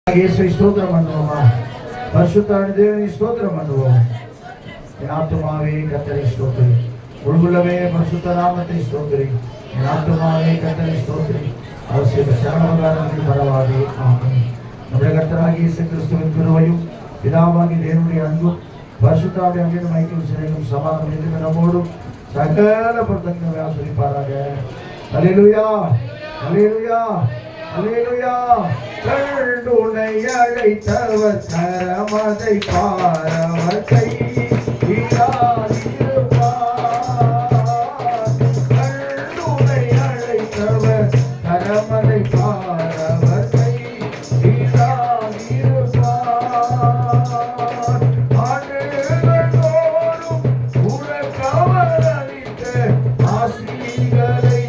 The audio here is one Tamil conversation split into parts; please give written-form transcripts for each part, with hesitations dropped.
ஸ்தோத்திரம் பண்ணுவோமா? பரிசுத்தமான தேவனை ஸ்தோத்திரம் பண்ணுவோம். என் ஆத்துமாவே கர்த்தரை ஸ்தோத்திரி, உள்ளுமே பரிசுத்த நாமத்தை ஸ்தோத்திரி. என் ஆத்துமாவே கர்த்தரை ஸ்தோத்திரி, அவசியம் சரணமகாரத்தில் பரவாதே. ஆமென். நம்முடைய கர்த்தராகிய இயேசு கிறிஸ்துவின் கிருபையும் பிதாவாகிய தேவனுடைய அன்பும் பரிசுத்தாவின் அன்பின் ஐக்கியம் சிறையும் சமாதானம் என்று நம்மோடும் சகல பொருத்தங்களை ஆசீர்வதிப்பாராக. அல்லேலூயா, அல்லேலூயா, அல்லேலூயா. கண்டுனை அழைத்தவர் கரமதை பாரவர் கையிலாதிருப்பார். கண்டுனை அழைத்தவர் கரமதை பாரவர் கையிலாதிருப்பார். ஆண்டுகளோடும் உனக்கவர் அளித்த ஆசீர்களை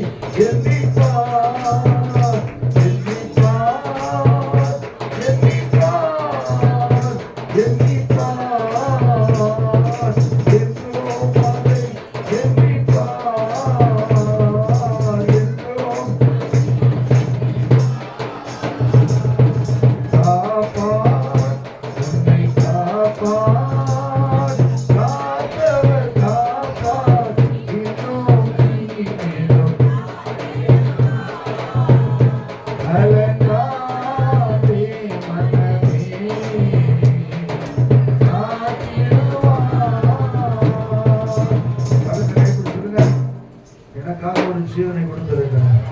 ஜீவனை கொடுத்திருக்கிறார்.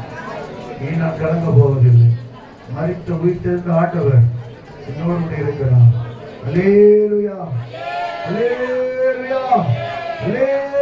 நீ நான் கலங்க போவதில்லை. மரித்த உயிர்த்தெழுந்த ஆண்டவர் என்னோடு இருக்கிறார். அல்லேலூயா, அல்லேலூயா, அல்லேலூயா.